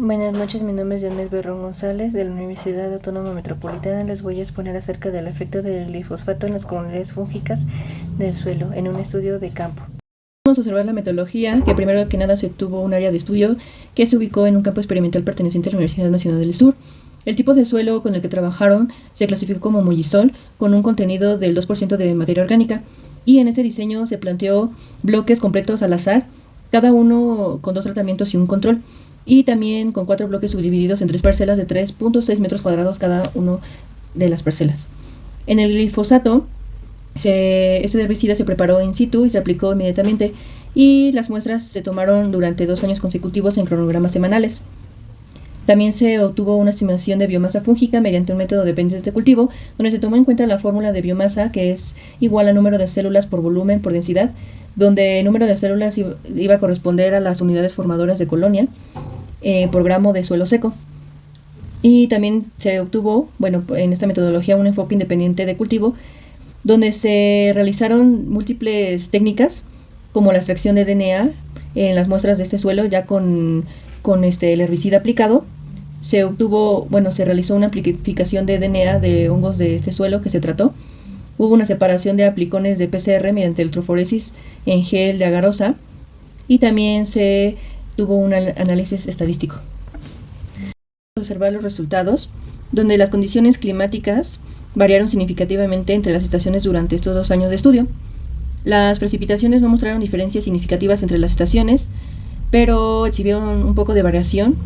Buenas noches, mi nombre es Dionis Berrón González de la Universidad Autónoma Metropolitana. Les voy a exponer acerca del efecto del glifosfato en las comunidades fúngicas del suelo en un estudio de campo. Vamos a observar la metodología, que primero que nada se tuvo un área de estudio que se ubicó en un campo experimental perteneciente a la Universidad Nacional del Sur. El tipo de suelo con el que trabajaron se clasificó como mollisol, con un contenido del 2% de materia orgánica, y en ese diseño se planteó bloques completos al azar, cada uno con 2 tratamientos y un control, y también con 4 bloques subdivididos en 3 parcelas de 3.6 metros cuadrados cada uno de las parcelas. En el glifosato, este herbicida se preparó in situ y se aplicó inmediatamente, y las muestras se tomaron durante 2 años consecutivos en cronogramas semanales. También se obtuvo una estimación de biomasa fúngica mediante un método dependiente de cultivo, donde se tomó en cuenta la fórmula de biomasa, que es igual al número de células por volumen por densidad, donde el número de células iba a corresponder a las unidades formadoras de colonia por gramo de suelo seco. Y también se obtuvo, en esta metodología, un enfoque independiente de cultivo, donde se realizaron múltiples técnicas, como la extracción de DNA en las muestras de este suelo, ya con el herbicida aplicado. Se realizó una amplificación de DNA de hongos de este suelo que se trató. Hubo una separación de aplicones de PCR mediante electroforesis en gel de agarosa, y también se tuvo un análisis estadístico. Observar los resultados, donde las condiciones climáticas variaron significativamente entre las estaciones durante estos 2 años de estudio. Las precipitaciones no mostraron diferencias significativas entre las estaciones, pero exhibieron un poco de variación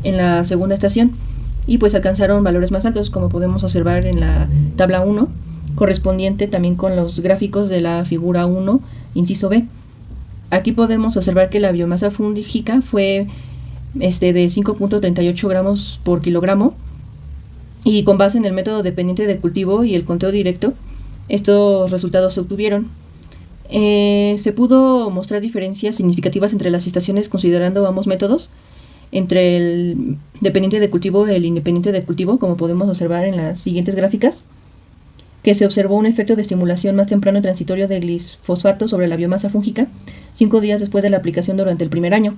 en la segunda estación y pues alcanzaron valores más altos, como podemos observar en la tabla 1, correspondiente también con los gráficos de la figura 1, inciso B. Aquí podemos observar que la biomasa fúngica fue de 5.38 gramos por kilogramo, y con base en el método dependiente de cultivo y el conteo directo, estos resultados se obtuvieron. Se pudo mostrar diferencias significativas entre las estaciones considerando ambos métodos, entre el dependiente de cultivo y el independiente de cultivo, como podemos observar en las siguientes gráficas, que se observó un efecto de estimulación más temprano y transitorio de glifosfato sobre la biomasa fúngica 5 días después de la aplicación durante el primer año.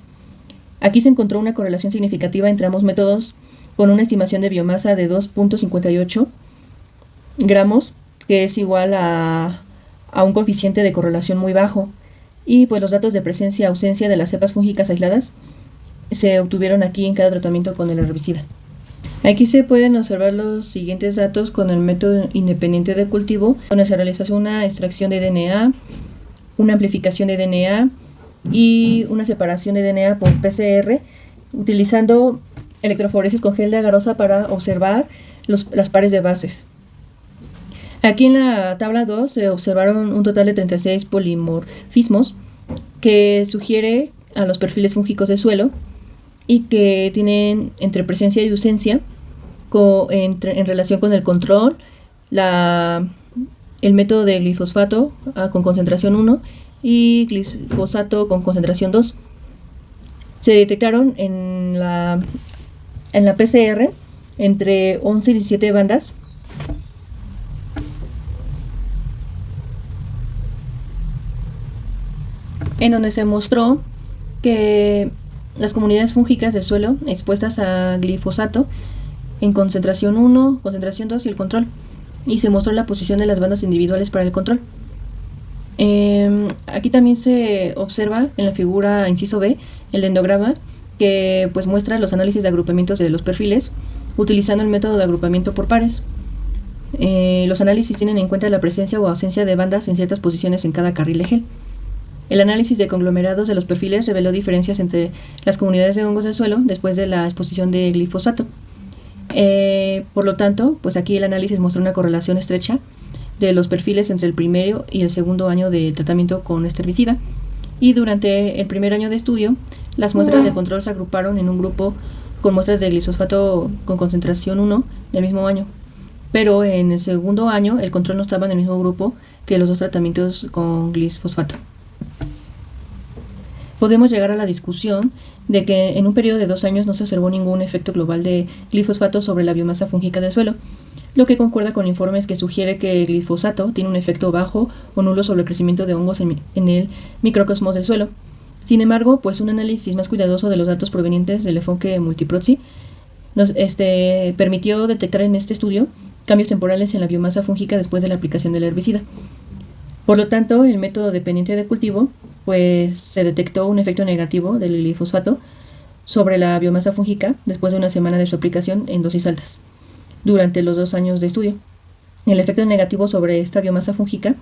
Aquí se encontró una correlación significativa entre ambos métodos, con una estimación de biomasa de 2.58 gramos, que es igual a un coeficiente de correlación muy bajo, y pues los datos de presencia y ausencia de las cepas fúngicas aisladas se obtuvieron aquí en cada tratamiento con el herbicida. Aquí se pueden observar los siguientes datos con el método independiente de cultivo, donde se realizó una extracción de DNA, una amplificación de DNA y una separación de DNA por PCR, utilizando electroforesis con gel de agarosa para observar las pares de bases. Aquí en la tabla 2 se observaron un total de 36 polimorfismos, que sugiere a los perfiles fúngicos del suelo y que tienen entre presencia y ausencia en relación con el control, el método de glifosfato con concentración 1 y glifosato con concentración 2. Se detectaron en la PCR entre 11 y 17 bandas, en donde se mostró que las comunidades fúngicas del suelo expuestas a glifosato en concentración 1, concentración 2 y el control, y se mostró la posición de las bandas individuales para el control. Aquí también se observa en la figura inciso B el dendrograma, que pues muestra los análisis de agrupamientos de los perfiles utilizando el método de agrupamiento por pares. Los análisis tienen en cuenta la presencia o ausencia de bandas en ciertas posiciones en cada carril de gel. El análisis de conglomerados de los perfiles reveló diferencias entre las comunidades de hongos del suelo después de la exposición de glifosato. Por lo tanto, pues aquí el análisis mostró una correlación estrecha de los perfiles entre el primero y el segundo año de tratamiento con este herbicida. Y durante el primer año de estudio, las muestras de control se agruparon en un grupo con muestras de glifosato con concentración 1 del mismo año. Pero en el segundo año, el control no estaba en el mismo grupo que los 2 tratamientos con glifosfato. Podemos llegar a la discusión de que en un periodo de 2 años no se observó ningún efecto global de glifosfato sobre la biomasa fúngica del suelo, lo que concuerda con informes que sugiere que el glifosato tiene un efecto bajo o nulo sobre el crecimiento de hongos en el microcosmos del suelo. Sin embargo, pues un análisis más cuidadoso de los datos provenientes del enfoque multiproxy nos permitió detectar en este estudio cambios temporales en la biomasa fúngica después de la aplicación del herbicida. Por lo tanto, el método dependiente de cultivo, pues se detectó un efecto negativo del glifosfato sobre la biomasa fúngica después de una semana de su aplicación en dosis altas, durante los 2 años de estudio. El efecto negativo sobre esta biomasa fúngica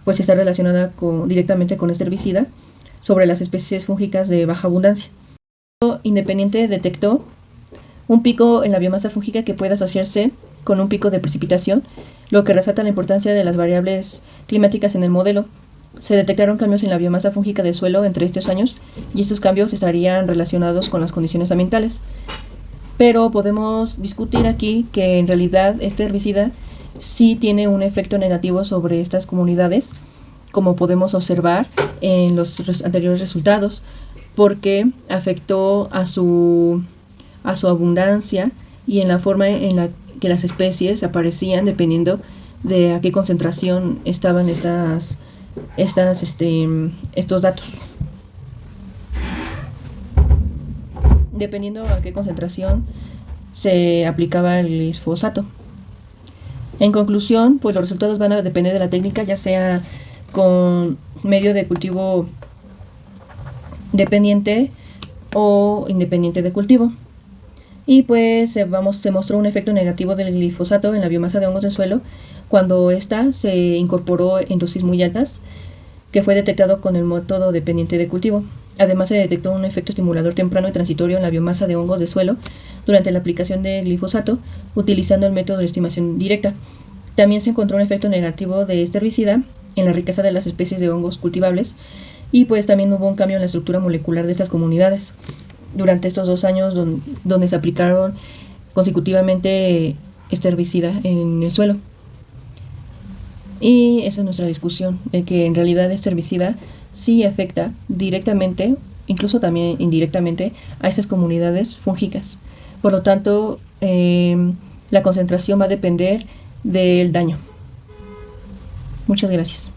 pues está relacionada directamente con este herbicida sobre las especies fúngicas de baja abundancia. El método independiente detectó un pico en la biomasa fúngica que puede asociarse con un pico de precipitación, lo que resalta la importancia de las variables climáticas en el modelo. Se detectaron cambios en la biomasa fúngica del suelo entre estos años y estos cambios estarían relacionados con las condiciones ambientales. Pero podemos discutir aquí que en realidad este herbicida sí tiene un efecto negativo sobre estas comunidades, como podemos observar en los anteriores resultados, porque afectó a su abundancia y en la forma en la que las especies aparecían dependiendo de a qué concentración estaban estos datos. Dependiendo a qué concentración se aplicaba el glifosato. En conclusión, pues los resultados van a depender de la técnica, ya sea con medio de cultivo dependiente o independiente de cultivo. Y pues se mostró un efecto negativo del glifosato en la biomasa de hongos del suelo cuando ésta se incorporó en dosis muy altas, que fue detectado con el método dependiente de cultivo. Además, se detectó un efecto estimulador temprano y transitorio en la biomasa de hongos de suelo durante la aplicación de glifosato, utilizando el método de estimación directa. También se encontró un efecto negativo de este herbicida en la riqueza de las especies de hongos cultivables, y pues también hubo un cambio en la estructura molecular de estas comunidades durante estos 2 años donde se aplicaron consecutivamente este herbicida en el suelo. Y esa es nuestra discusión, de que en realidad este herbicida sí afecta directamente, incluso también indirectamente, a estas comunidades fúngicas. Por lo tanto, la concentración va a depender del daño. Muchas gracias.